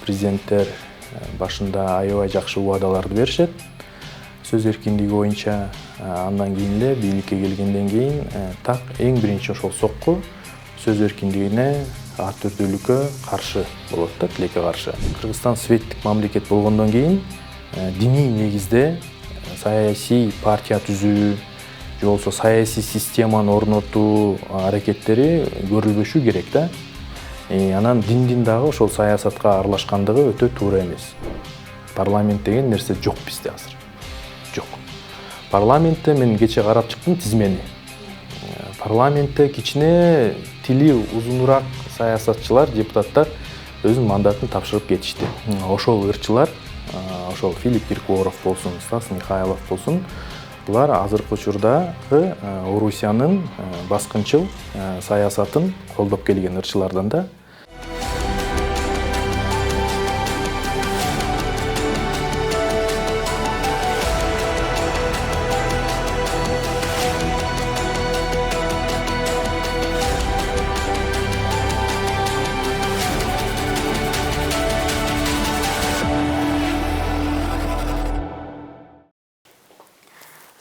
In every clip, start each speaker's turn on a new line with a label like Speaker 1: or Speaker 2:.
Speaker 1: президенттер башында аябай жакшы убадаларды беришет. Сөз эркиндиги боюнча, андан кийин эле бийликке келгенден кийин так эң биринчи ошол сокку сөз эркиндигине, ар түрдүүлүккө каршы болот да, тилекке каршы. Кыргызстан светтик мамлекет болгондон кийин диний негизде саясий партия түзүү, же болбосо саясий системаны орнотуу аракеттери көрүлбөшү керек да. Анан диндин дагы ошол саясатка аралашкандыгы өтө туура эмес. Парламент деген нерсе жок бизде азыр. Жок. Парламентте мен кече карап чыктым тизмени. Парламентте кичине тили узунураак саясатчылар, депутаттар өзүнүн мандатын тапшырып кетишти. Ошол ырчылар, ошол Филипп Киркоров болсун, Стас Михайлов болсун, булар азыркы учурдагы Орусиянын баскынчыл саясатын колдоп келген ырчылардан да.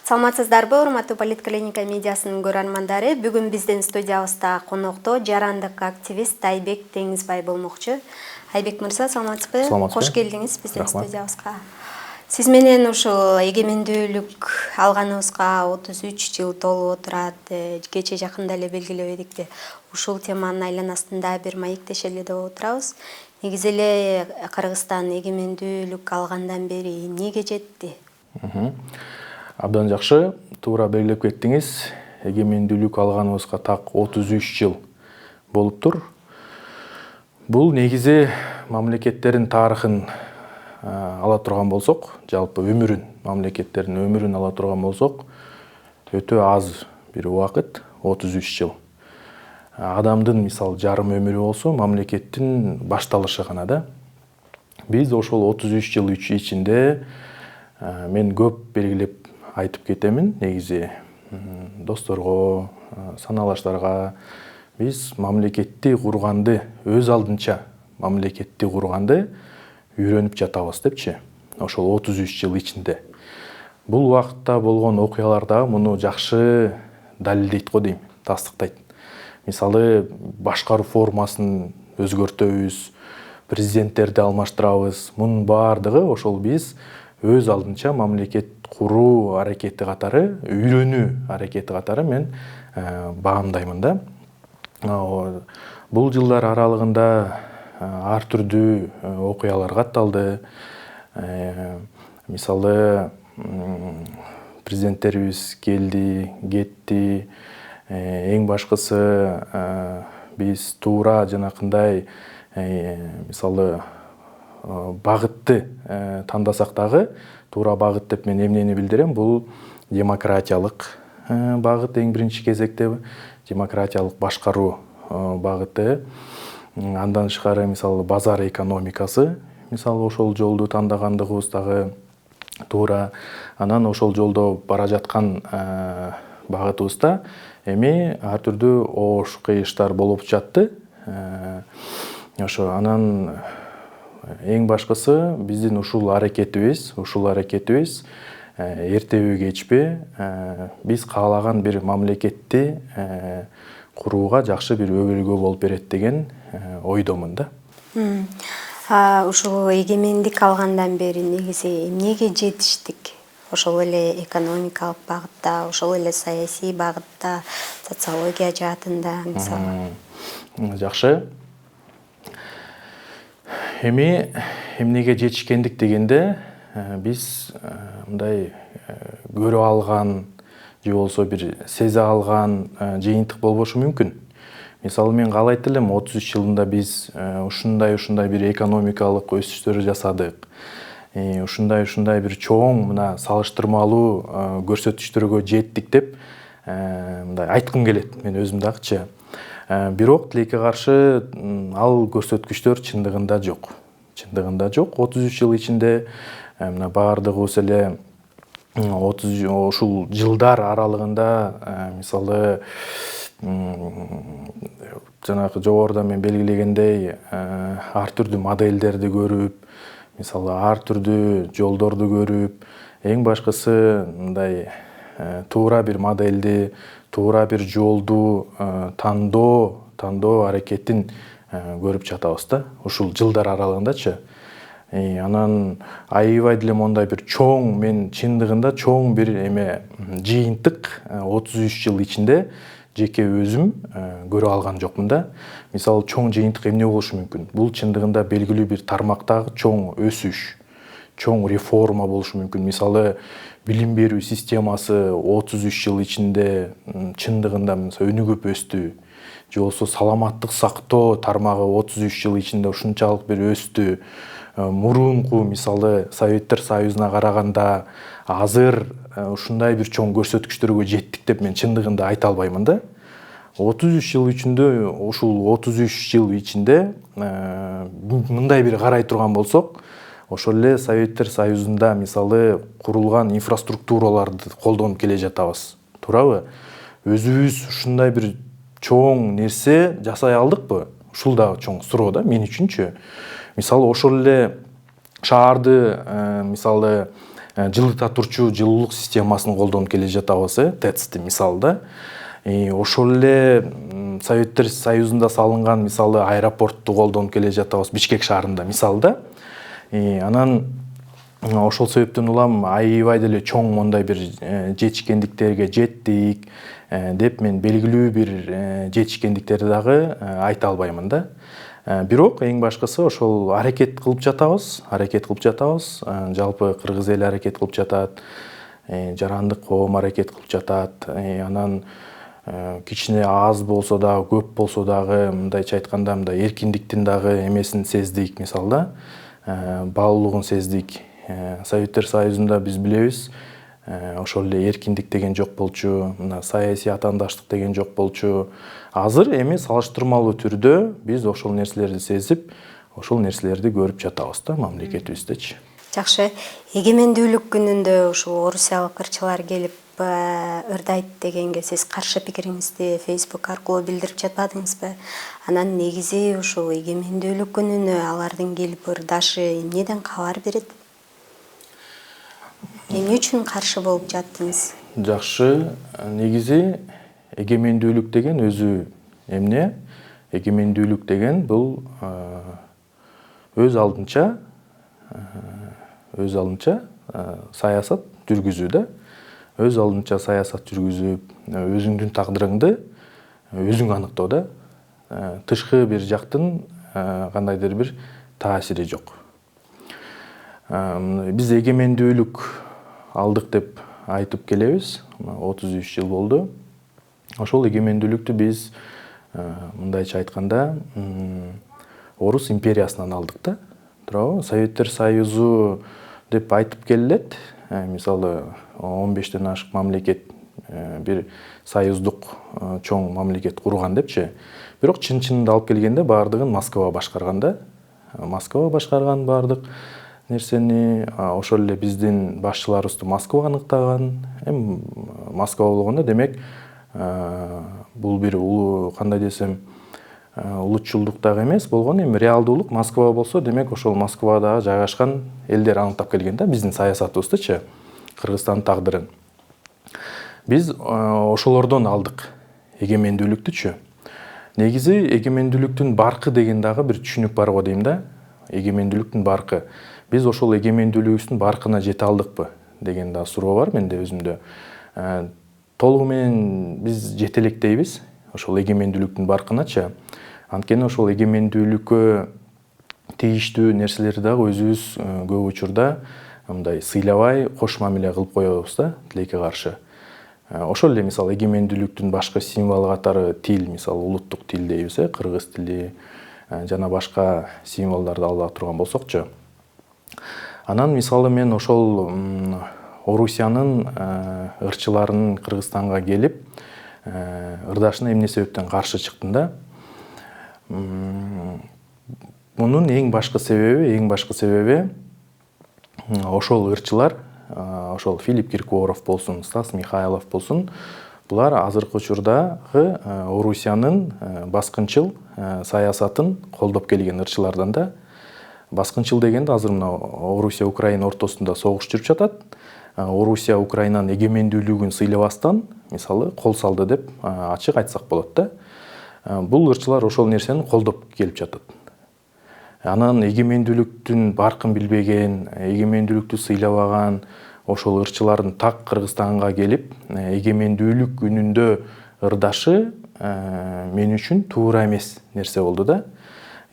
Speaker 2: Саламатсыздарбы, урматтуу Политклиника медиасынын көрөрмандары. Бүгүн биздин студиябызда конокто жарандык активист Айбек Теңизбай болмокчу. Айбек мырза, саламатсызбы? Кош келдиңиз биздин студиябызга. Сиз менен ушул эгемендүүлүк алганыбызга 33 жыл толуп отурат. Кече жакында эле белгилеп эдикти. Ушул теманын айланасында бир маектешели деп отурабыз. Негизи эле Кыргызстан эгемендүүлүк алгандан бери эмнеге жетти?
Speaker 1: Абдан жакшы, туура белгилеп кеттиңиз. Эгемендүүлүк алганыбызга так 33 жыл болуптур. Бул негизи мамлекеттердин тарыхын ала турган болсок, жалпы мамлекеттердин өмүрүн ала турган болсок, өтө аз бир убакыт, 33 жыл. Адамдын мисалы жарым өмүрү болсо, мамлекеттин башталышы гана да. Биз ошол 33 жыл ичинде мен көп белгилеп айтып кетемин, негизи досторго, саналаштарга биз мамлекетти курганды, өз алдынча мамлекетти курганды үйрөнүп жатабыз депчи. Ошол 33 жыл ичинде. Бул убакытта болгон окуялар да муну жакшы далилдейт го дейм, тастыктайт. Мисалы, башкаруу формасын өзгөртөбүз, президенттерди алмаштырабыз. Мунун баардыгы ошол биз өз алдынча мамлекет куруу аракети катары, үйрөнүү аракети катары мен баамдаймын да. Бул жылдар аралыгында ар түрдүү окуялар катталды. Мисалы, президенттерибиз келди, кетти. Эң башкысы биз туура жанакындай мисалы багытты тандасак дагы, туура багыт деп мен эмнени билдирем? Бул демократиялык багыт эң биринчи кезекте, демократиялык башкаруу багыты. Андан тышкары мисалы базар экономикасы, мисалы ошол жолду тандагандыгыбыз дагы туура. Анан ошол жолдо бара жаткан багытыбызда эми ар түрдүү оош кыйыштар болуп жатты. Ошо анан эң башкысы биздин ушул аракетибиз эртеби кечпи биз каалаган бир мамлекетти курууга жакшы бир өбөлгө болуп берет деген ойдомун да.
Speaker 2: Ушул эгемендик алгандан бери негизи эмнеге жетиштик? Ошол эле экономикалык багытта, ошол эле саясий багытта, социология жаатында мисалы.
Speaker 1: Жакшы. Эми эмнеге жетишкендик дегенде биз мындай көрө алган же болсо бир сезе алган жыйынтык болбошу мүмкүн. Мисалы мен каалайт элем 33 жылында биз ушундай бир экономикалык өсүштөр жасадык. Ушундай бир чоң мына салыштырмалуу көрсөтүчтөргө жеттик деп мындай айткым келет мен өзүм дагычы. Бирок тилекке каршы ал көрсөткүчтөр чындыгында жок. 33 жыл ичинде мына баардыгыбыз эле ушул жылдар аралыгында мисалы жанагы жогоруда мен белгилегендей ар түрдүү модельдерди көрүп, мисалы ар түрдүү жолдорду көрүп, эң башкысы мындай туура бир модельди, туура бир жолду тандоо аракетин көрүп жатабыз да, ушул жылдар аралыгындачы. Анан аябай деле мондай бир чоң, мен чындыгында чоң бир жыйынтык 33 жыл ичинде жеке өзүм көрө алган жокмун да. Мисалы чоң жыйынтык эмне болушу мүмкүн? Бул чындыгында белгилүү бир тармактагы чоң өсүш, чоң реформа болушу мүмкүн. Мисалы билим берүү системасы 33 жыл ичинде чындыгында өнүгүп өстү. Же болбосо саламаттык сактоо тармагы 33 жыл ичинде ушунчалык бир өстү. Мурунку мисалы Советтер Союзуна караганда азыр ушундай бир чоң көрсөткүчтөргө жеттик деп мен чындыгында айта албаймын да. 33 жыл ичинде, ушул 33 жыл ичинде мындай бир карай турган болсок, ошол эле Советтер Союзунда мисалы курулган инфраструктураларды колдонуп келе жатабыз. Туурабы? Өзүбүз ушундай бир чоң нерсе жасай алдыкпы? Ушул да чоң суроо да мен үчүнчү. Мисалы ошол эле шаарды мисалы жылыта турчу жылуулук системасын колдонуп келе жатабыз, ТЭЦти мисалы да. Ошол эле Советтер Союзунда салынган мисалы аэропортту колдонуп келе жатабыз Бишкек шаарында мисалы да. Анан ошол себептен улам аябай деле чоң мондай бир жетишкендиктерге жеттик деп мен белгилүү бир жетишкендиктерди дагы айта албаймын да. Бирок эң башкысы ошол аракет кылып жатабыз. Жалпы кыргыз эли аракет кылып жатат, жарандык коом аракет кылып жатат. Анан кичине аз болсо дагы, көп болсо дагы, мындайча айтканда, мындай эркиндиктин дагы эмесин сездик, мисалы да, баалуулугун сездик. Советтер Союзунда биз билебиз, ошол эле эркиндик деген жок болчу, мына саясий атаандаштык деген жок болчу. Азыр эми салыштырмалуу түрдө биз ошол нерселерди сезип, ошол нерселерди көрүп жатабыз да мамлекетибиздечи.
Speaker 2: Жакшы, эгемендүүлүк күнүндө ушул орусиялык ырчылар келип ырдайт дегенге сиз каршы пикириңизди Facebook аркылуу билдирип жатпадыңызбы? Анан негизи ушул эгемендүүлүк күнүнө алардын келип ырдашы эмнеден кабар берет? Эмне үчүн каршы болуп жаттыңыз?
Speaker 1: Жакшы, негизи эгемендүүлүк деген өзү эмне? Эгемендүүлүк деген бул өз алдынча саясат жүргүзүү да. Өз алдынча саясат жүргүзүп, өзүңдүн тагдырыңды өзүң аныктоо да. Тышкы бир жактын кандайдыр бир таасири жок. Биз эгемендүүлүк алдык деп айтып келебиз. 33 жыл болду. Ошол эгемендүүлүктү биз мындайча айтканда Орус империясынан алдык да. Туурабы? Советтер Союзу деп айтып келет. Мисалы 15тен ашык мамлекет бир союздук чоң мамлекет курган депчи. Бирок чын-чынында алып келгенде баардыгын Москва башкарган да. Москва башкарган баардык нерсени, ошол эле биздин башчыларыбызды Москва аныктаган. Эми Москва болгондо демек бул бир улуу, кандай десем, улутчулдук дагы эмес болгон, эми реалдуулук Москва болсо, демек ошол Москвада жайгашкан элдер аныктап келген да биздин саясатыбыздычы, Кыргызстандын тагдырын. Биз ошолордон алдык эгемендүүлүктүчү. Негизи эгемендүүлүктүн баркы деген дагы бир түшүнүк бар го дейм да. Эгемендүүлүктүн баркы. Биз ошол эгемендүүлүгүбүздүн баркына жете алдыкпы деген да суроо бар менде өзүмдө. Толугу менен биз жете электейбиз ошол эгемендүүлүктүн баркыначы. Анткени ошол эгемендүүлүккө тийиштүү нерселерди дагы өзүбүз көп учурда мындай сыйлабай, кош мамиле кылып коебуз да, тилекке каршы. Ошол эле мисалы эгемендүүлүктүн башкы символу катары тил, мисалы улуттук тил дейбиз, кыргыз тили жана башка символдорду ала турган болсокчу. Анан мисалы мен ошол Орусиянын ырчыларынын Кыргызстанга келип ырдашына эмне себептен каршы чыктым да. Мунун эң башкы себеби ошол ырчылар, ошол Филипп Киркоров болсун, Стас Михайлов болсун, Булар азыркы учурдагы Орусиянын баскынчыл саясатын колдоп келген ырчылардан да. Баскынчыл дегенде азыр мына Орусия Украина ортосунда согуш жүрүп жатат. Орусия Украинанын эгемендүүлүгүн сыйлабастан, мисалы, кол салды деп ачык айтсак болот да. Бул ырчылар ошол нерсени колдоп келип жатат. Анан эгемендүүлүктүн баркын билбеген, эгемендүүлүктү сыйлабаган ошол ырчылардын так Кыргызстанга келип, эгемендүүлүк күнүндө ырдашы мен үчүн туура эмес нерсе болду да.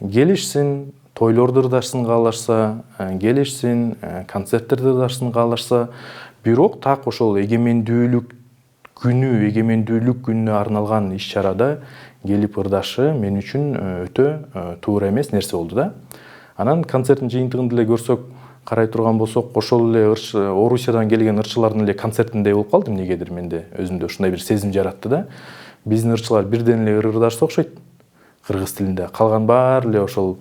Speaker 1: Келишсин, тойлорду ырдашсын каалашса, келишсин, концерттерди ырдашсын каалашса, бирок так ошол эгемендүүлүк күнүнө арналган иш-чарада келип ырдашы мен үчүн өтө туура эмес нерсе болду да. Анан концерттин жыйынтыгын деле көрсөк, карай турган болсок, ошол эле Орусиядан келген ырчылардын эле концертиндей болуп калды. Эмнегедир менде өзүмдө ушундай бир сезим жаратты да. Биздин ырчылар бирден эле ырдашса окшойт кыргыз тилинде. Калган баары эле ошол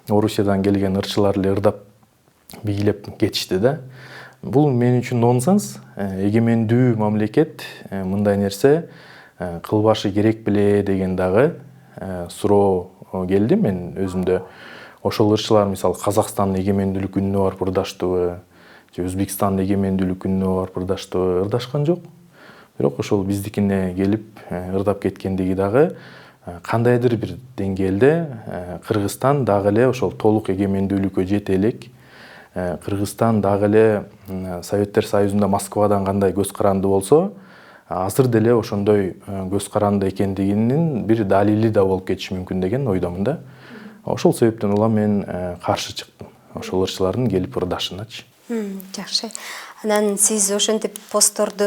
Speaker 1: Орусиядан келген ырчылар эле ырдап бийлеп кетишти да. Бул мен үчүн нонсенс. Эгемендүү мамлекет мындай нерсе кылбашы керек беле деген дагы суроо келди мен өзүмдө. Ошол ырчылар мисалы Казакстандын эгемендүүлүк күнүнө барып ырдаштыбы, же Өзбекстандын эгемендүүлүк күнүнө барып ырдаштыбы? Ырдашкан жок. Бирок ошол биздикине келип ырдап кеткендиги дагы кандайдыр бир деңгээлде Кыргызстан дагы эле ошол толук эгемендүүлүккө жете элек. Кыргызстан дагы эле Советтер Союзунда Москвадан кандай көз каранды болсо, азыр деле ошондой көз каранды экендигинин бир далили да болуп кетиши мүмкүн деген ойдомун да. Ошол себептен улам мен каршы чыктым ошол ырчылардын келип ырдашыначы.
Speaker 2: Жакшы. Анан сиз ошентип постторду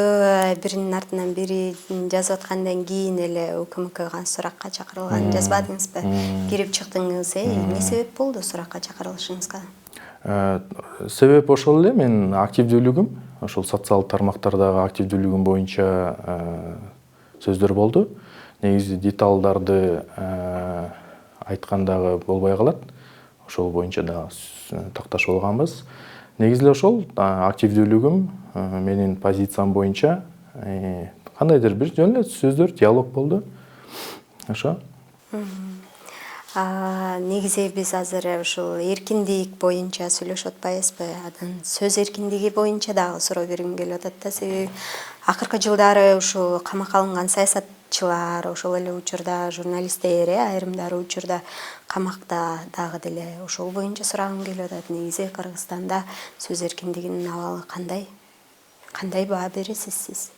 Speaker 2: биринин артынан бири жазып аткандан кийин эле УКМКга суракка чакырылган жазбадыңызбы? Кирип чыктыңыз, эмне себеп болду суракка чакырылышыңызга?
Speaker 1: Себеп ошол эле, мен активдүүлүгүм, ошол социалдык тармактардагы активдүүлүгүм боюнча сөздөр болду. Негизи деталдарды айткандагы болбой калат. Ошол боюнча да такташып алганбыз. Негизи эле ошол активдүүлүгүм, менин позициям боюнча кандайдыр бир жөн эле сөздөр, диалог болду. Ошо.
Speaker 2: Негизи биз азыр ушул эркиндик боюнча сүйлөшүп атпайбызбы? Анан сөз эркиндиги боюнча дагы суроо бергим келип атат да. Себеби акыркы жылдары ушул камакка алынган саясатчылар, ошол эле учурда журналисттер, айрымдары учурда камакта дагы деле. Ошол боюнча сурагым келип атат. Негизи Кыргызстанда сөз эркиндигинин абалы кандай? Кандай баа бересиз сиз?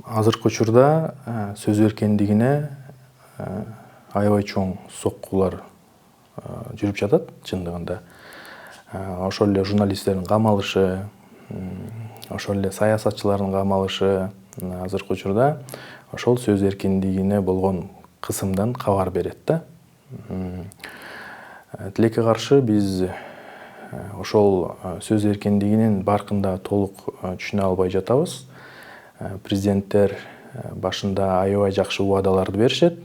Speaker 1: Азыркы учурда сөз эркиндигине аябай чоң соккулар жүрүп жатат чындыгында. Ошол эле журналисттердин камалышы, ошол эле саясатчылардын камалышы азыркы учурда ошол сөз эркиндигине болгон кысымдан кабар берет да. Тилекке каршы биз ошол сөз эркиндигинин баркында толук түшүнө албай жатабыз. Президенттер башында аябай жакшы убадаларды беришет.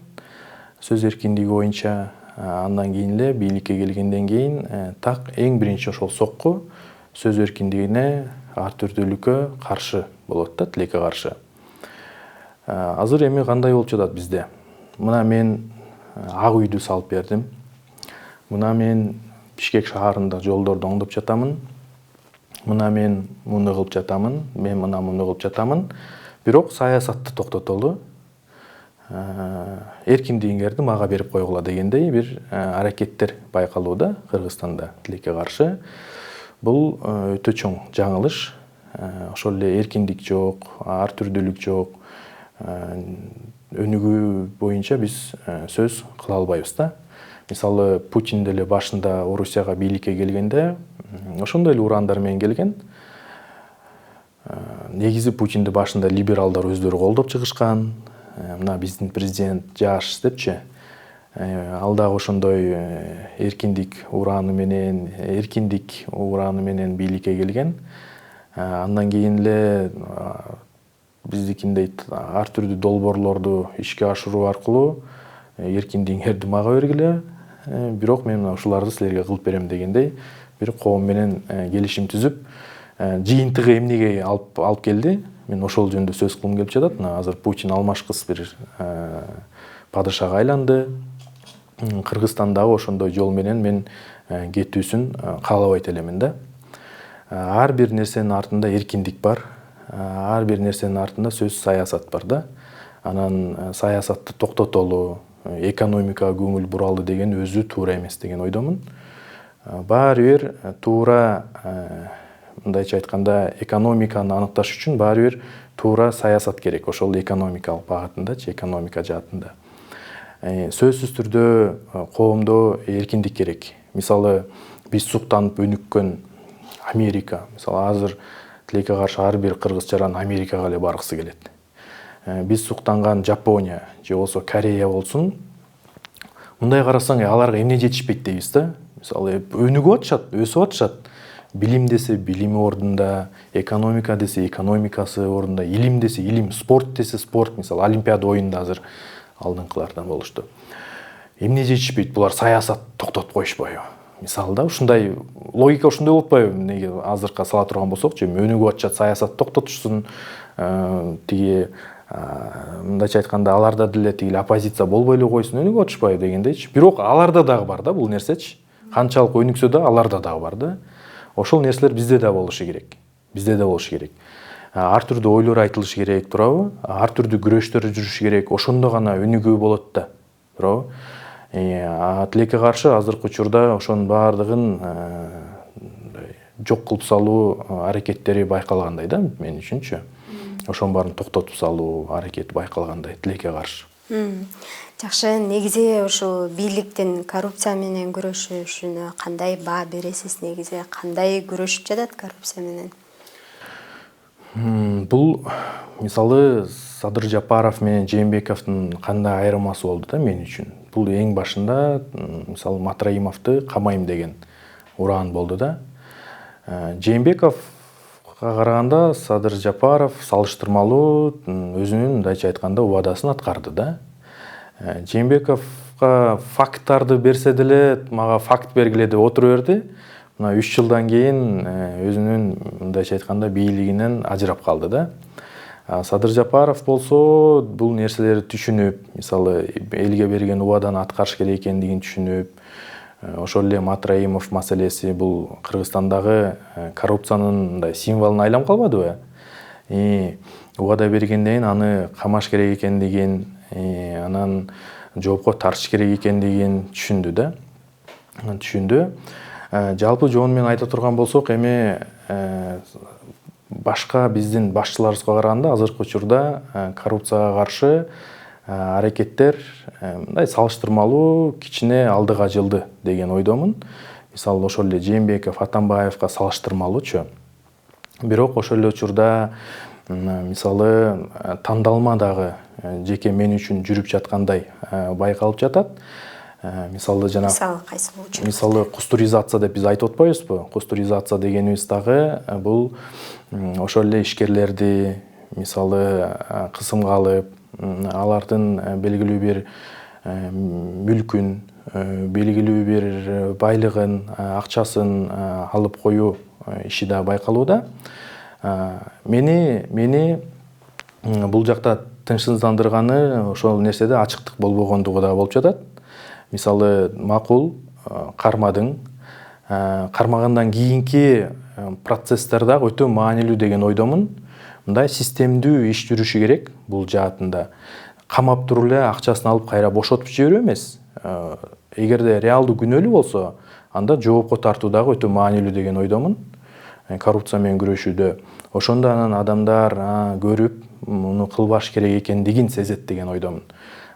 Speaker 1: Сөз эркиндиги боюнча, андан кийин эле бийликке келгенден кийин так эң биринчи ошол сокку сөз эркиндигине, ар түрдүүлүккө каршы болот да, тилекке каршы. Азыр эми кандай болуп жатат бизде? Мына мен Ак үйдү салып бердим. Мына мен Бишкек шаарында жолдорду оңдоп жатамын. Мына мен муну кылып жатамын, мен мына муну кылып жатамын. Бирок саясатты токтотолу. Эркиндигиңерди мага берип койгула дегендей бир аракеттер байкалууда Кыргызстанда тилекке каршы. Бул өтө чоң жаңылыш. Ошол эле эркиндик жок, ар түрдүүлүк жок. Өнүгүү боюнча биз сөз кыла албайбыз да. Мисалы, Путин деле башында Орусияга бийликке келгенде ошондой эле ураандар менен келген. Негизи Путинди башында либералдар өздөрү колдоп чыгышкан. Мына биздин президент жаш депчи. Ал дагы ошондой эркиндик урааны менен бийликке келген. Андан кийин эле биздикиндей ар түрдүү долбоорлорду ишке ашыруу аркылуу эркиндигиңерди мага бергиле, бирок мен ушуларды силерге кылып берем дегендей бир коом менен келишим түзүп, жыйынтыгы эмнеге алып келди, мен ошол жөнүндө сөз кылгым келип жатат. Азыр Путин алмашкыс бир падышага айланды. Кыргызстан дагы ошондой жол менен мен кетүүсүн каалабайт элемин да. Ар бир нерсенин артында эркиндик бар. Ар бир нерсенин артында сөз саясат бар да. Анан саясатты токтотолу, экономикага көңүл буралы деген өзү туура эмес деген ойдомун. Баары бир туура, мындайча айтканда, экономиканы аныкташ үчүн баары бир туура саясат керек. Ошол экономикалык багытындачы, экономика жаатында. Сөзсүз түрдө коомдо эркиндик керек. Мисалы, биз суктанып өнүккөн Америка, мисалы, азыр тилекке каршы ар бир кыргыз жаран Америкага эле баргысы келет. Биз суктанган Жапония же болсо Корея болсун, мындай карасаң, аларга эмне жетишпейт дейбиз да. Мисалы, өнүгүп атышат, өсүп атышат. Билим десе билими ордунда, экономика десе экономикасы ордунда, илим десе илим, спорт десе спорт. Мисалы, Олимпиада оюнда азыр алдыңкылардан болушту. Эмне жетишпейт? Булар саясат токтотуп коюшпайбы? Мисалы да, ушундай логика ушундай болуп атпайбы? Эмнеге азыркы сала турган болсокчу, өнүгүп атышат, саясат токтотушсун, тиги мындайча айтканда, аларда деле тиги оппозиция болбой эле койсун, өнүгүп атышпайбы дегендейчи. Бирок аларда дагы бар да бул нерсечи. Канчалык өнүксө да аларда дагы бар да. Ошол нерселер бизде да болушу керек. Бизде да болушу керек. Ар түрдүү ойлор айтылышы керек, туурабы? Ар түрдүү күрөштөр жүрүшү керек. Ошондо гана өнүгүү болот да, туурабы? Тилекке каршы азыркы учурда ошонун баардыгын жок кылып салуу аракеттери байкалгандай да, мен үчүнчү. Ошонун баарын токтотуп салуу аракети байкалгандай тилекке каршы.
Speaker 2: Жакшы, негизи ошо бийликтин коррупция менен күрөшүшүнө кандай баа бересиз? Негизи кандай күрөшүп жатат коррупция менен?
Speaker 1: Бул мисалы Садыр Жапаров менен Жээнбековдун кандай айырмасы болду да мен үчүн. Бул эң башында мисалы Матраимовду камайм деген уран болду да. Жээнбековго караганда Садыр Жапаров салыштырмалуу өзүнүн мындайча айтканда убадасын аткарды да. Жээнбековго факттарды берсе деле, мага факт бергиле деп отура берди. Мына 3 жылдан кийин өзүнүн мындайча айтканда бийлигинен ажырап калды да. Садыр Жапаров болсо бул нерселерди түшүнүп, мисалы элге берген убаданы аткарыш керек экендигин түшүнүп, ошол эле Матраимов маселеси бул Кыргызстандагы коррупциянын мындай символуна айланып калбадыбы? Убада бергенден кийин аны камаш керек экендигин, анан жоопко тартыш керек экендигин түшүндү да. Түшүндү. Жалпы жоон менен айта турган болсок, эми башка биздин башчыларыбызга караганда азыркы учурда коррупцияга каршы аракеттер мындай салыштырмалуу кичине алдыга жылды деген ойдомун. Мисалы ошол эле Жээнбеков, Атамбаевга салыштырмалуучу. Бирок ошол эле учурда мисалы тандалма дагы жеке мен үчүн жүрүп жаткандай байкалып жатат. Мисалы жана мисалы кустуризация деп биз айтып атпайбызбы? Кустуризация дегенибиз дагы бул ошол эле ишкерлерди мисалы кысымга алып, алардын белгилүү бир мүлкүн, белгилүү бир байлыгын, акчасын алып коюу иши да байкалууда. Мени бул жакта тынчсыздандырганы ошол нерседе ачыктык болбогондугу да болуп жатат. Мисалы макул кармадың, кармагандан кийинки процесстер дагы өтө маанилүү деген ойдомун. Мындай системдүү иш жүрүшү керек бул жаатында. Камап туруп эле акчасын алып кайра бошотуп жиберүү эмес. Эгерде реалдуу күнөөлүү болсо, анда жоопко тартуу дагы өтө маанилүү деген ойдомун. Коррупция менен күрөшүүдө. Ошондо анан адамдар көрүп, муну кылбаш керек экендигин сезет деген ойдомун.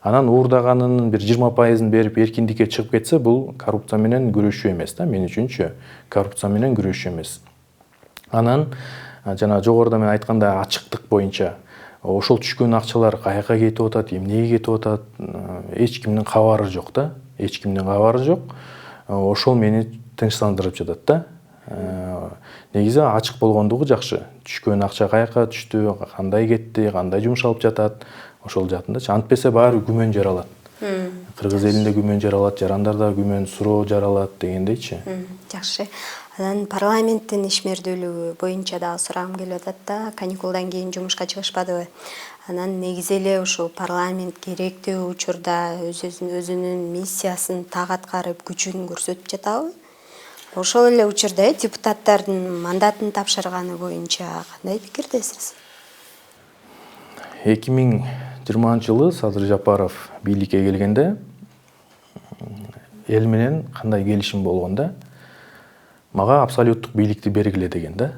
Speaker 1: Анан уурдаганын бир 20%-ын берип эркиндикке чыгып кетсе, бул коррупция менен күрөшүү эмес да, мен үчүнчү. Коррупция менен күрөшүү эмес. Анан жана жогоруда мен айткандай ачыктык боюнча ошол түшкөн акчалар каяка кетип атат, эмнеге кетип атат, эч кимдин кабары жок да. Эч кимдин кабары жок. Ошол мени тынчсыздандырып жатат да. Негизи ачык болгондугу жакшы. Түшкөн акча каяка түштү, кандай кетти, кандай жумшалып жатат, ошол жаатындачы. Антпесе баары күмөн жаралат. Кыргыз элинде күмөн жаралат, жарандарда күмөн суроо жаралат дегендейчи.
Speaker 2: Жакшы. Анан парламенттин ишмердүүлүгү боюнча дагы сурагым келип атат да, каникулдан кийин жумушка чыгышпадыбы? Анан негизи эле ушул парламент керектүү учурда өзүнүн миссиясын так аткарып, күчүн көрсөтүп жатабы? Ошол эле учурда депутаттардын мандатын тапшырганы боюнча кандай пикирдесиз?
Speaker 1: 2020-жылы Садыр Жапаров бийликке келгенде эл менен кандай келишим болгондо мага абсолюттук бийликти бергиле деген да.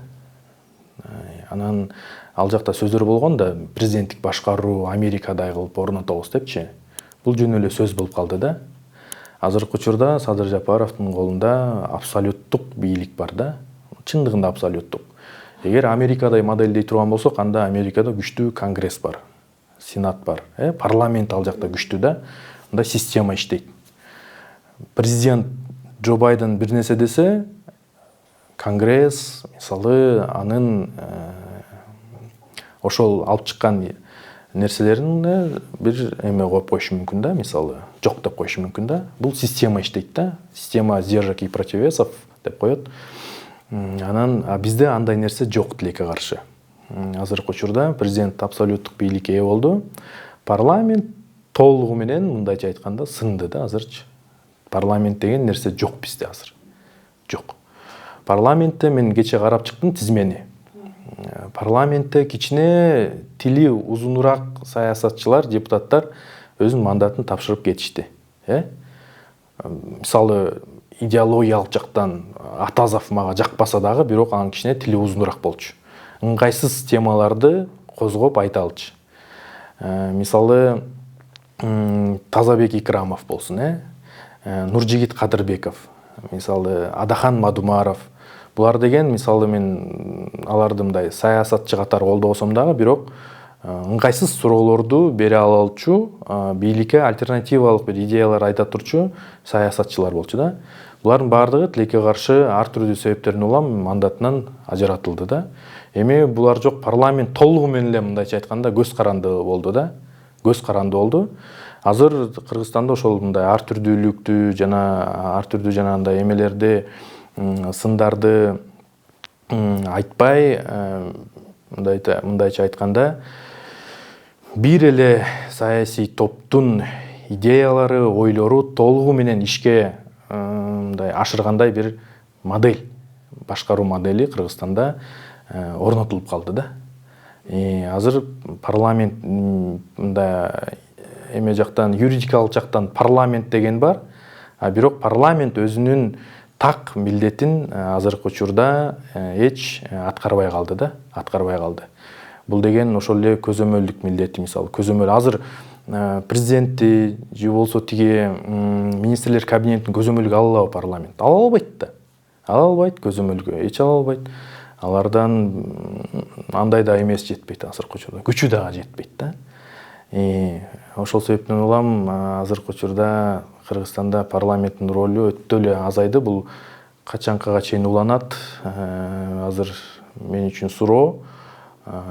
Speaker 1: Анан ал жакта сөздөр болгон да, президенттик башкаруу Америкадай кылып орнотобуз депчи. Бул жөн эле сөз болуп калды да. Азыркы учурда Садыр Жапаровдун колунда абсолюттук бийлик бар да. Чындыгында абсолюттук. Эгер Америкадай моделдей турган болсок, анда Америкада күчтүү конгресс бар, сенат бар, парламент ал жакта күчтүү да. Мындай система иштейт. Президент Джо Байден бир нерсе десе, конгресс мисалы анын ошол алып чыккан нерселерин бир эме коюп коюшу мүмкүн да, мисалы жок деп коюшу мүмкүн да. Бул система иштейт да. Система сдержек и противовесов деп коет. Анан бизде андай нерсе жок тилекке каршы. Азыркы учурда президент абсолюттук бийликке ээ болду. Парламент толугу менен мындайча айтканда сынды да азырчы. Парламент деген нерсе жок бизде азыр. Жок. Парламентте мен кече карап чыктым тизмени. Парламентте кичине тили узунураак саясатчылар, депутаттар өзүнүн мандатын тапшырып кетишти. Мисалы идеологиялык жактан Атазов мага жакпаса дагы, бирок анын кичине тили узунураак болчу. Ыңгайсыз темаларды козгоп айта алчу. Мисалы Тазабек Икрамов болсун, Нуржигит Кадырбеков, мисалы Адахан Мадумаров. Булар деген мисалы мен аларды мындай саясатчы катары колдобосом дагы, бирок ыңгайсыз суроолорду бере алчу, бийликке альтернативалык бир идеялар айта турчу саясатчылар болчу да. Булардын баардыгы тилекке каршы ар түрдүү себептерден улам мандатынан ажыратылды да. Эми булар жок, парламент толугу менен эле мындайча айтканда көз каранды болду да. Көз каранды болду. Азыр Кыргызстанда ошол мындай ар түрдүүлүктү жана ар түрдүү жанагындай эмелерди, сындарды айтпай, мындайча айтканда бир эле саясий топтун идеялары, ойлору толугу менен ишке мындай ашыргандай бир модель, башкаруу модели Кыргызстанда орнотулуп калды да. Азыр парламент мындай эме жактан, юридикалык жактан парламент деген бар, бирок парламент өзүнүн так милдетин азыркы учурда эч аткарбай калды да, аткарбай калды. Бул деген ошол эле көзөмөлдүк милдети, мисалы көзөмөл азыр президентти же болсо тиги министрлер кабинетин көзөмөлгө ала алабы парламент? Ала албайт да. Ала албайт көзөмөлгө, эч ала албайт. Алардан андай да эмес жетпейт азыркы учурда, күчү дагы жетпейт да. Ошол себептен улам азыркы учурда Кыргызстанда парламенттин ролу өтө эле азайды. Бул качанкага чейин уланат? Азыр мен үчүн суроо,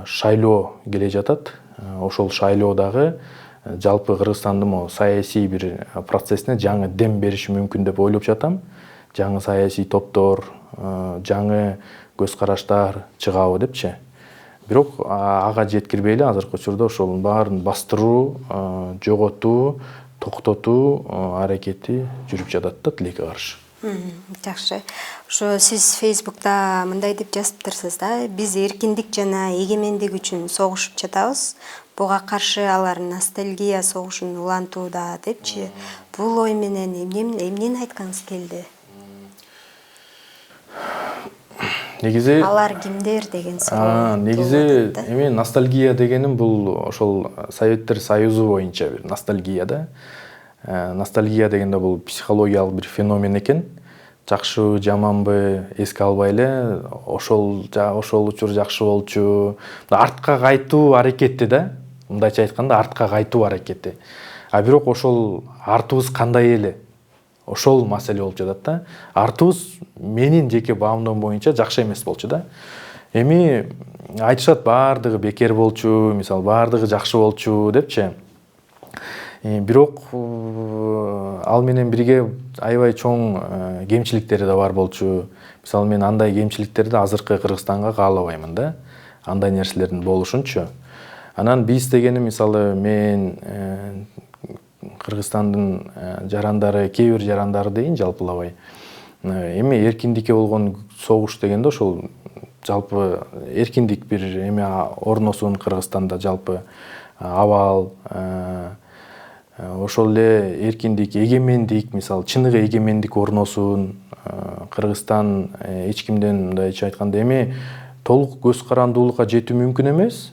Speaker 1: шайлоо келе жатат. Ошол шайлоодагы жалпы Кыргызстандын саясий бир процессине жаңы дем бериши мүмкүн деп ойлоп жатам. Жаңы саясий топтор, жаңы көз караштар чыгабы депчи. Бирок ага жеткирбей эле азыркы учурда ошонун баарын бастыруу, жоготуу, токтотуу аракети жүрүп жатат да тилекке каршы.
Speaker 2: Жакшы. Ошо сиз Facebook'та мындай деп жазыптырсыз да, биз эркиндик жана эгемендик үчүн согушуп жатабыз. Буга каршы алар ностальгия согушун улантууда депчи. Бул ой менен эмнени айткыңыз келди?
Speaker 1: Негизи
Speaker 2: алар кимдер деген суроо.
Speaker 1: Негизи эми ностальгия дегеним бул ошол Советтер Союзу боюнча бир ностальгия да. Ностальгия дегенде бул психологиялык бир феномен экен. Жакшыбы, жаманбы эске албай эле ошол учур жакшы болчу. Артка кайтуу аракети да. Мындайча айтканда артка кайтуу аракети. Бирок ошол артыбыз кандай эле? Ошол маселе болуп жатат да. Артыбыз менин жеке баамдоом боюнча жакшы эмес болчу да. Эми айтышат баардыгы бекер болчу, мисалы баардыгы жакшы болчу депчи. Бирок ал менен бирге аябай чоң кемчиликтери да бар болчу. Мисалы мен андай кемчиликтерди азыркы Кыргызстанга каалабаймын да. Андай нерселердин болушунчу. Анан биз дегени мисалы мен Кыргызстандын жарандары, кээ бир жарандары дейин жалпылабай. Эми эркиндикке болгон согуш дегенде ошол жалпы эркиндик бир эме орносун Кыргызстанда жалпы абал, ошол эле эркиндик, эгемендик, мисалы чыныгы эгемендик орносун. Кыргызстан эч кимден мындайча айтканда эми толук көз карандуулукка жетүү мүмкүн эмес,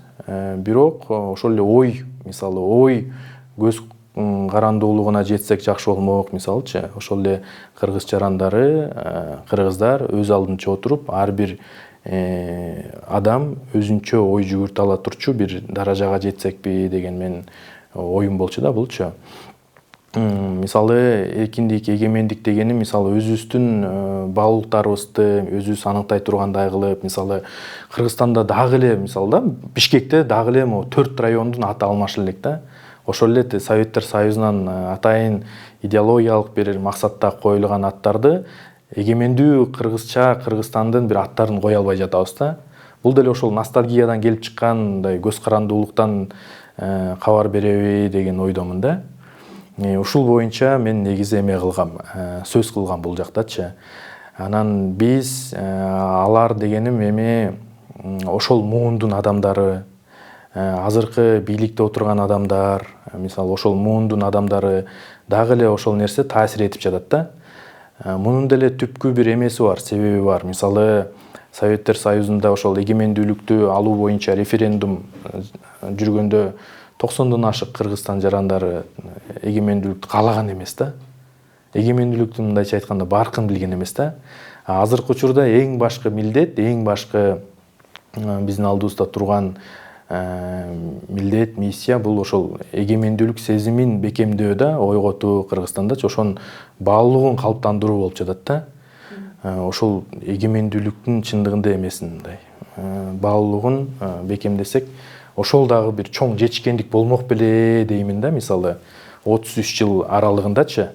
Speaker 1: бирок ошол эле ой, мисалы ой көз карандуулугуна жетсек жакшы болмок, мисалычы. Ошол эле кыргыз жарандары, кыргыздар өз алдынча отуруп, ар бир адам өзүнчө ой жүгүртө ала турчу бир даражага жетсекпи деген мен оюм болчу да булчу. Мисалы эркиндик, эгемендик дегени мисалы өзүбүздүн баалуулуктарыбызды өзүбүз аныктай тургандай кылып, мисалы Кыргызстанда дагы эле мисалы да Бишкекте дагы эле 4 райондун аты алмашыл элек да. Ошол эле Советтер Союзунан атайын идеологиялык бир максатта коюлган аттарды эгемендүү кыргызча Кыргызстандын бир аттарын кое албай жатабыз да. Бул деле ошол ностальгиядан келип чыккан мындай көз карандуулуктан кабар береби деген ойдомун да. Ушул боюнча мен негизи эме кылгам, сөз кылгам бул жактачы. Анан биз алар дегеним эми ошол муундун адамдары, азыркы бийликте отурган адамдар, мисалы ошол муундун адамдары дагы эле ошол нерсе таасир этип жатат да. Мунун деле түпкү бир эмеси бар, себеби бар. Мисалы Советтер Союзунда ошол эгемендүүлүктү алуу боюнча референдум жүргөндө 90-дон ашык Кыргызстан жарандары эгемендүүлүктү каалаган эмес да. Эгемендүүлүктү мындайча айтканда баркын билген эмес да. Азыркы учурда эң башкы милдет, эң башкы биздин алдыбызда турган милдет, миссия бул ошол эгемендүүлүк сезимин бекемдөө да, ойготуу Кыргызстандачы ошонун баалуулугун калыптандыруу болуп жатат да. Ошол эгемендүүлүктүн чындыгында эмесин мындай баалуулугун бекемдесек, ошол дагы бир чоң жетишкендик болмок беле деймин да. Мисалы 33 жыл аралыгындачы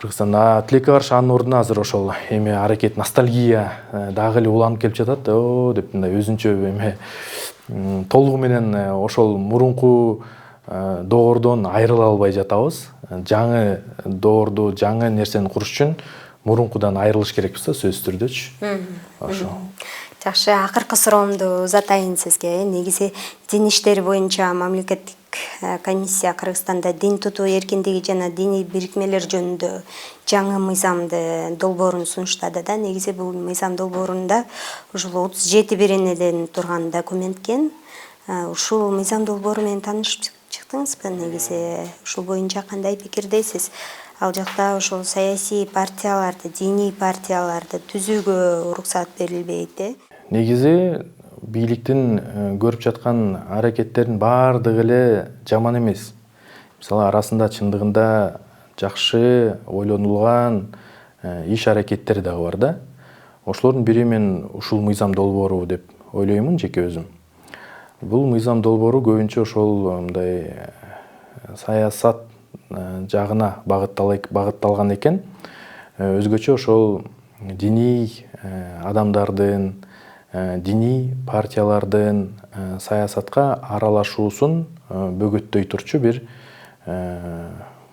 Speaker 1: Кыргызстанда тилекке каршы анын ордуна азыр ошол эме аракет, ностальгия дагы эле уланып келип жатат деп мындай өзүнчө эме толугу менен ошол мурунку доордон айрыла албай жатабыз. Жаңы доорду, жаңы нерсени куруш үчүн мурункудан айрылыш керекпиз да, сөзсүз түрдөчү. Ошо.
Speaker 2: Жакшы, акыркы суроомду узатайын сизге. Негизи дин иштери боюнча мамлекеттик комиссия Кыргызстанда дин тутуу эркиндиги жана диний бирикмелер жөнүндө жаңы мыйзамды долбоорун сунуштады да. Негизи бул мыйзам долбоорунда ушул 37 беренеден турган документ экен. Ушул мыйзам долбоору менен таанышып чыктыңызбы? Негизи ушул боюнча кандай пикирдесиз? Ал жакта ошол саясий партияларды, диний партияларды түзүүгө уруксат берилбейт.
Speaker 1: Негизи бийликтин көрүп жаткан аракеттердин баардыгы эле жаман эмес. Мисалы арасында чындыгында жакшы ойлонулган иш аракеттери дагы бар да. Ошолордун бири мен ушул мыйзам долбоору деп ойлоймун жеке өзүм. Бул мыйзам долбоору көбүнчө ошол мындай саясат жагына багытталган экен. Өзгөчө ошол диний адамдардын, диний партиялардын саясатка аралашуусун бөгөттөй турчу бир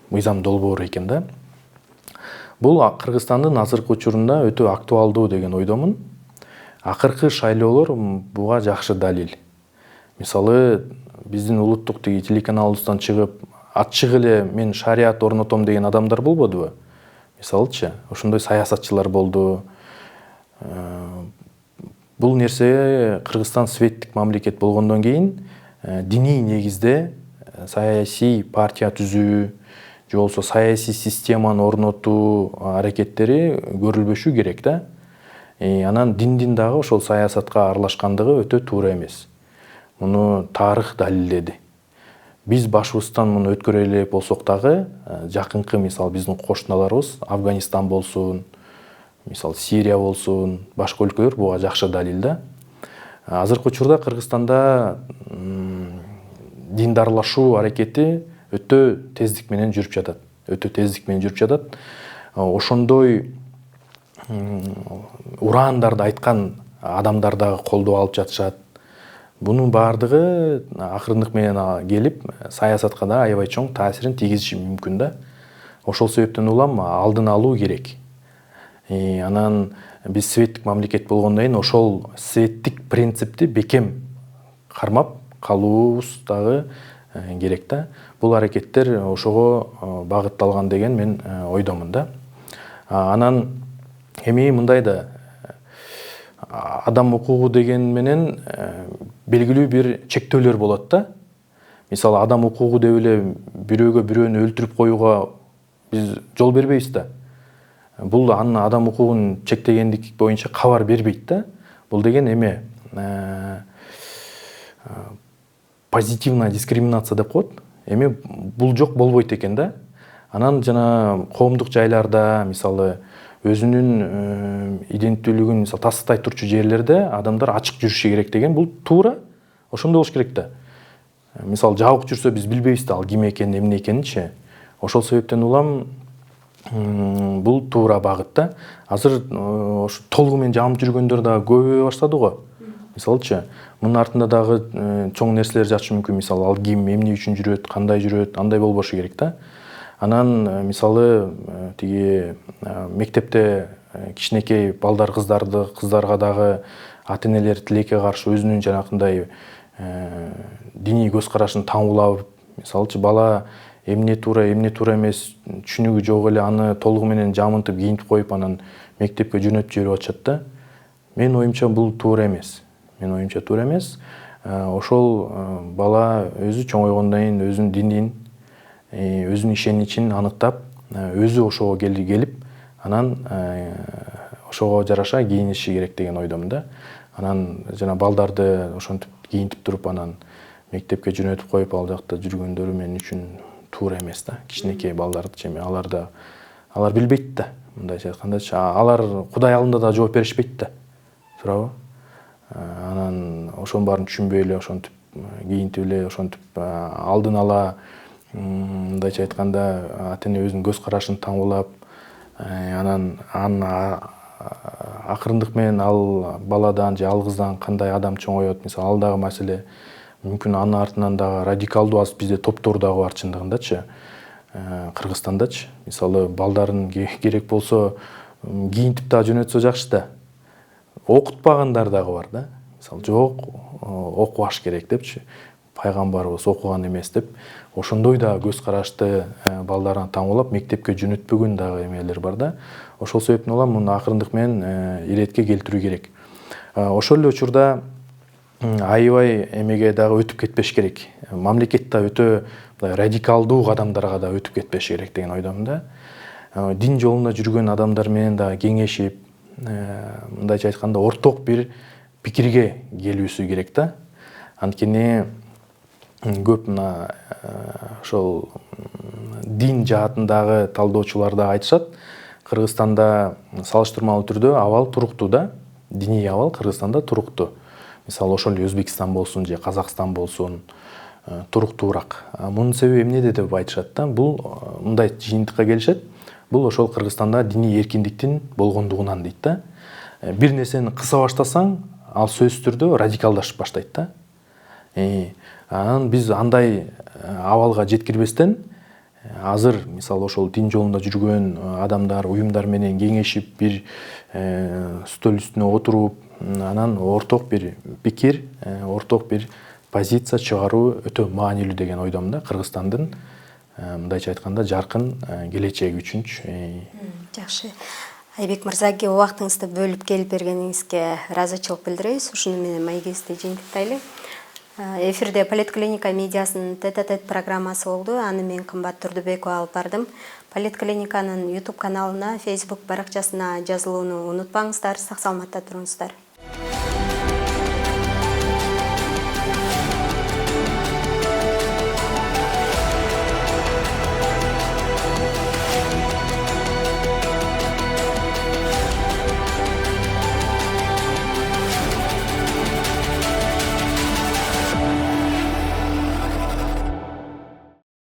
Speaker 1: мыйзам долбоору экен да. Бул Кыргызстандын азыркы учурунда өтө актуалдуу деген ойдомун. Акыркы шайлоолор буга жакшы далил. Мисалы биздин улуттук телеканалыбыздан чыгып, ачык эле мен шарият орнотом деген адамдар болбодубу? Мисалычы, ошондой саясатчылар болду. Бул нерсе Кыргызстан светтик мамлекет болгондон кийин диний негизде саясий партия түзүү же болбосо саясий системаны орнотуу аракеттери көрүлбөшү керек да. Анан диндин дагы ошол саясатка аралашкандыгы өтө туура эмес. Муну тарых далилдеди. Биз башыбыздан муну өткөрө элек болсок дагы жакынкы мисалы биздин кошуналарыбыз Афганистан болсун, мисалы Сирия болсун, башка өлкөлөр буга жакшы далил да. Азыркы учурда Кыргызстанда диндарлашуу аракети өтө тездик менен жүрүп жатат. өтө тездик менен жүрүп жатат. Ошондой урандарды айткан адамдар дагы колдоо алып жатышат. Бунун баардыгы акырындык менен келип саясатка да аябай чоң таасирин тийгизиши мүмкүн да. Ошол себептен улам алдын алуу керек. Анан биз светтик мамлекет болгондон кийин ошол светтик принципти бекем кармап калуубуз дагы керек да. Бул аракеттер ошого багытталган деген мен ойдомун да. Анан эми мындай да, адам укугу деген менен белгилүү бир чектөөлөр болот да. Мисалы, адам укугу деп эле бирөөгө бирөөнү өлтүрүп коюуга биз жол бербейбиз да. Бул анын адам укугун чектегендик боюнча кабар бербейт да. Бул деген эме позитивная дискриминация деп коет. Эми бул жок болбойт экен да. Анан жана коомдук жайларда, мисалы, өзүнүн иденттүүлүгүн тастытай турчу жерлерде адамдар ачык жүрүшү керек деген бул туура. Ошондой болуш керек да. Мисалы, жабык жүрсө биз билбейбиз да ал ким экенин, эмне экенинчи. Ошол себептен улам бул туура багыт да. Азыр ошо толугу менен жамып жүргөндөр дагы көбөйө баштады го. Мисалычы, мунун артында дагы чоң нерселер жатышы мүмкүн. Мисалы, ал ким, эмне үчүн жүрөт, кандай жүрөт, андай болбошу керек да. Анан мисалы тиги мектепте кичинекей балдар, кыздарга дагы ата-энелер тилекке каршы өзүнүн жанакындай диний көз карашын таңуулап, мисалычы бала эмне туура эмес түшүнүгү жок эле аны толугу менен жамынтып кийинтип коюп анан мектепке жөнөтүп жиберип атышат да. Менин оюмча бул туура эмес. Ошол бала өзү чоңойгондон кийин өзүнүн динин, өзүнүн ишеничин аныктап, өзү ошого келип, анан ошого жараша кийиниши керек деген ойдомун да. Анан жана балдарды ошентип кийинтип туруп анан мектепке жөнөтүп коюп ал жакта жүргөндөрү мен үчүн туура эмес да. Кичинекей балдарды алар билбейт да. Мындайча айткандачы, алар Кудай алдында да жооп беришпейт да. Туурабы? Анан ошонун баарын түшүнбөй эле ошентип кийинтип эле ошентип алдын ала мындайча айтканда ата-эне өзүнүн көз карашын таңуулап, анан акырындык менен ал баладан же ал кыздан кандай адам чоңоет, мисалы, ал дагы маселе. Мүмкүн анын артынан дагы радикалдуу аз бизде топтор дагы бар чындыгындачы. Кыргызстандачы, мисалы, балдарын керек болсо кийинтип да жөнөтсө жакшы да. Окутпагандар дагы бар да. Мисалы, жок, окубаш керек депчи. Пайгамбарыбыз окуган эмес деп. Ошондой да көз карашты балдарына таңуулап мектепке жөнөтпөгөн дагы эмелер бар да. Ошол себептен улам муну акырындык менен иретке келтирүү керек. Ошол эле учурда аябай эмеге дагы өтүп кетпеш керек. Мамлекет да өтө радикалдуу кадамдарга да өтүп кетпеш керек деген ойдомун да. Дин жолунда жүргөн адамдар менен да кеңешип, мындайча айтканда орток бир пикирге келүүсү керек да. Анткени көп ошол дин жаатындагы талдоочулар да айтышат, Кыргызстанда салыштырмалуу түрдө абал туруктуу да. Диний абал Кыргызстанда туруктуу. Мисалы, ошол эле Өзбекстан болсун же Казакстан болсун, туруктуураак. Мунун себеби эмнеде деп айтышат да. Бул мындай жыйынтыкка келишет. Бул ошол Кыргызстанда диний эркиндиктин болгондугунан дейт да. Бир нерсени кыса баштасаң, ал сөзсүз түрдө радикалдашып баштайт да. Анан биз андай абалга жеткирбестен азыр мисалы ошол дин жолунда жүргөн адамдар, уюмдар менен кеңешип, бир стол үстүнө отуруп, анан орток бир пикир, орток бир позиция чыгаруу өтө маанилүү деген ойдомун да. Кыргызстандын мындайча айтканда жаркын келечеги үчүнчү.
Speaker 2: Жакшы. Айбек мырза, убактыңызды бөлүп келип бергениңизге ыраазычылык билдиребиз. Ушуну менен маегибизди жыйынтыктайлы. Эфирде Политклиника медиасынын тет-а-тет программасы болду. Аны мен Кымбат Турдубекова алып бардым. Политклиниканын YouTube каналына, Facebook баракчасына жазылууну унутпаңыздар. Сак саламатта туруңуздар.